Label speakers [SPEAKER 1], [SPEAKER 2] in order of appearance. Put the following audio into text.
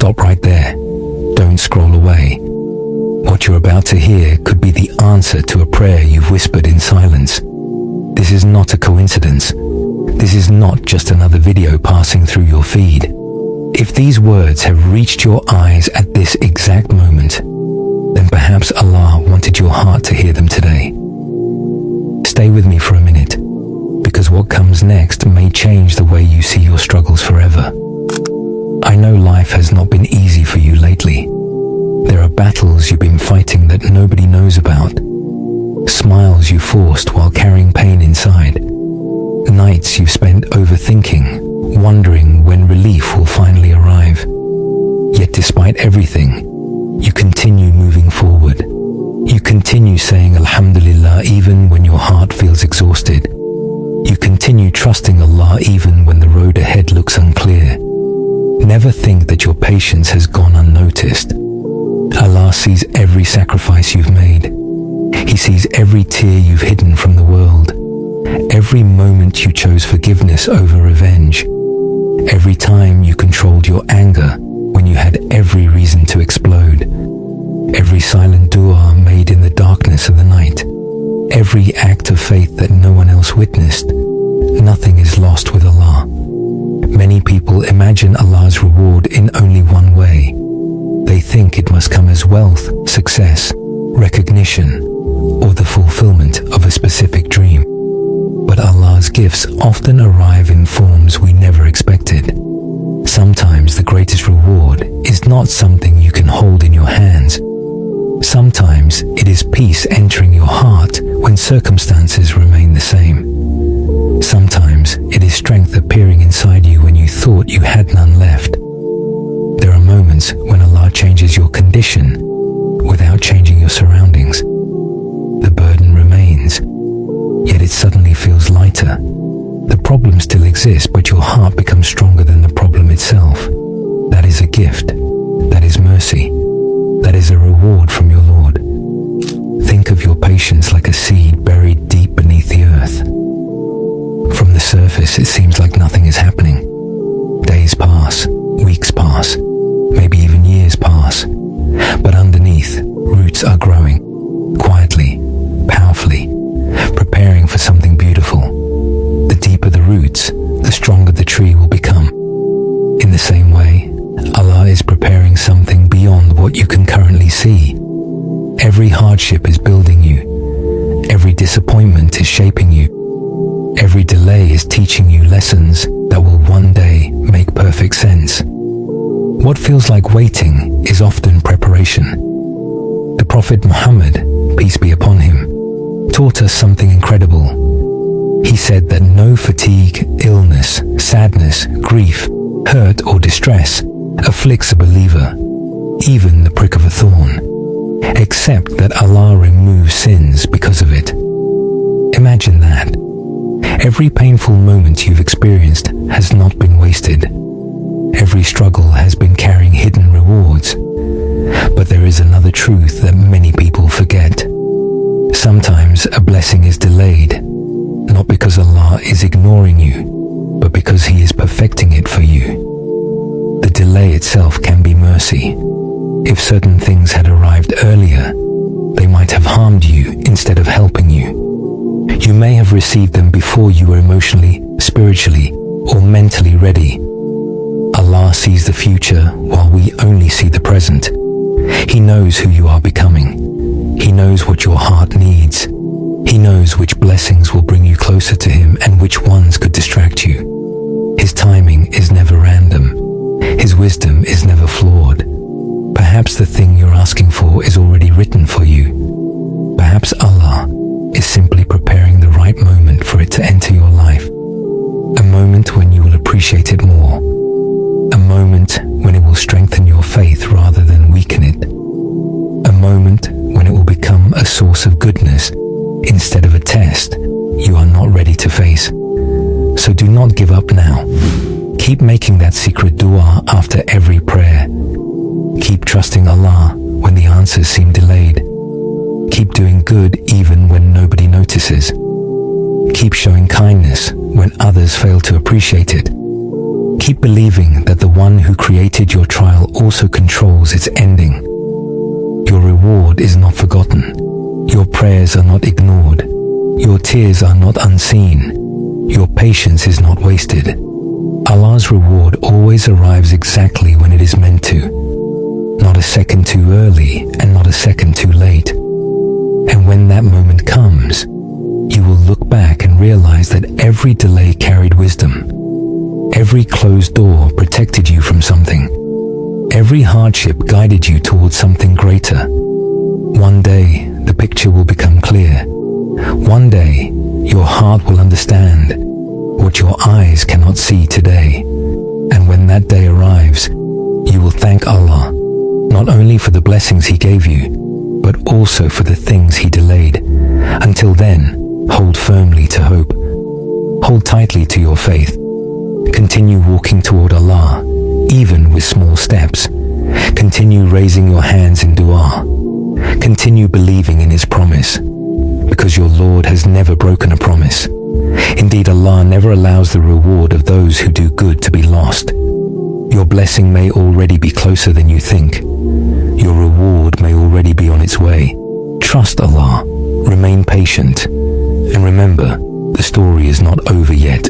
[SPEAKER 1] stop right there. Don't scroll away. What you're about to hear could be the answer to a prayer you've whispered in silence. This is not a coincidence. This is not just another video passing through your feed. If these words have reached your eyes at this exact moment, then perhaps Allah wanted your heart to hear them today. Stay with me for a minute, because what comes next may change the way you see your struggles forever. I know life has not been easy for you lately. There are battles you've been fighting that nobody knows about. Smiles you forced while carrying pain inside. Nights you've spent overthinking, wondering when relief will finally arrive. Yet despite everything, you continue moving forward. You continue saying Alhamdulillah even when your heart feels exhausted. You continue trusting Allah even when the road ahead looks unclear. Never think that your patience has gone unnoticed. Allah sees every sacrifice you've made. He sees every tear you've hidden from the world. Every moment you chose forgiveness over revenge. Every time you controlled your anger when you had every reason to explode. Every silent dua made in the darkness of the night. Every act of faith that no one else witnessed. Nothing is lost with Allah. Many people imagine Allah's reward in only one way. They think it must come as wealth, success, recognition, or the fulfillment of a specific dream. But Allah's gifts often arrive in forms we never expected. Sometimes the greatest reward is not something you can hold in your hands. Sometimes it is peace entering your heart when circumstances remain the same. Sometimes it is strength appearing inside you when you thought you had none left. There are moments when Allah changes your condition without changing your surroundings. The burden remains, yet it suddenly feels lighter. The problem still exists, but your heart becomes stronger than the problem itself. That is a gift. That is mercy. That is a reward from your Lord. Think of your patience like a seed buried deep beneath the earth. From the surface, it seems like nothing is happening. Days pass, weeks pass, maybe even years pass. But underneath, roots are growing, quietly, powerfully, preparing for something beautiful. The deeper the roots, the stronger the tree will become. In the same way, Allah is preparing something beyond what you can currently see. Every hardship is building you. Every disappointment is shaping you. Every delay is teaching you lessons that will one day make perfect sense. What feels like waiting is often preparation. The Prophet Muhammad, peace be upon him, taught us something incredible. He said that no fatigue, illness, sadness, grief, hurt or distress afflicts a believer, even the prick of a thorn, except that Allah removes sins because of it. Imagine that. Every painful moment you've experienced has not been wasted. Every struggle has been carrying hidden rewards. But there is another truth that many people forget. Sometimes a blessing is delayed, not because Allah is ignoring you, but because He is perfecting it for you. The delay itself can be mercy. If certain things had arrived earlier, they might have harmed you instead of helping you. You may have received them before you were emotionally, spiritually, or mentally ready. Allah sees the future while we only see the present. He knows who you are becoming. He knows what your heart needs. He knows which blessings will bring you closer to Him and which ones could distract you. His timing is never random. His wisdom is never flawed. Perhaps the thing you're asking for is already written for you. Perhaps Allah is simply preparing the right moment for it to enter your life. A moment when you will appreciate it more. A moment when it will strengthen your faith rather than weaken it. A moment when it will become a source of goodness instead of a test you are not ready to face. So do not give up now. Keep making that secret dua after every prayer. Keep trusting Allah when the answers seem delayed. Keep doing good even when nobody notices. Keep showing kindness when others fail to appreciate it. Keep believing that the one who created your trial also controls its ending. Your reward is not forgotten. Your prayers are not ignored. Your tears are not unseen. Your patience is not wasted. Allah's reward always arrives exactly when it is meant to. Not a second too early and not a second too late. And when that moment comes, you will look back and realize that every delay carried wisdom. Every closed door protected you from something. Every hardship guided you towards something greater. One day, the picture will become clear. One day, your heart will understand what your eyes cannot see today. And when that day arrives, you will thank Allah, not only for the blessings He gave you, but also for the things He delayed. Until then, hold firmly to hope. Hold tightly to your faith. Continue walking toward Allah, even with small steps. Continue raising your hands in dua. Continue believing in His promise, because your Lord has never broken a promise. Indeed, Allah never allows the reward of those who do good to be lost. Your blessing may already be closer than you think. Your reward may already be on its way. Trust Allah, remain patient, and remember, the story is not over yet.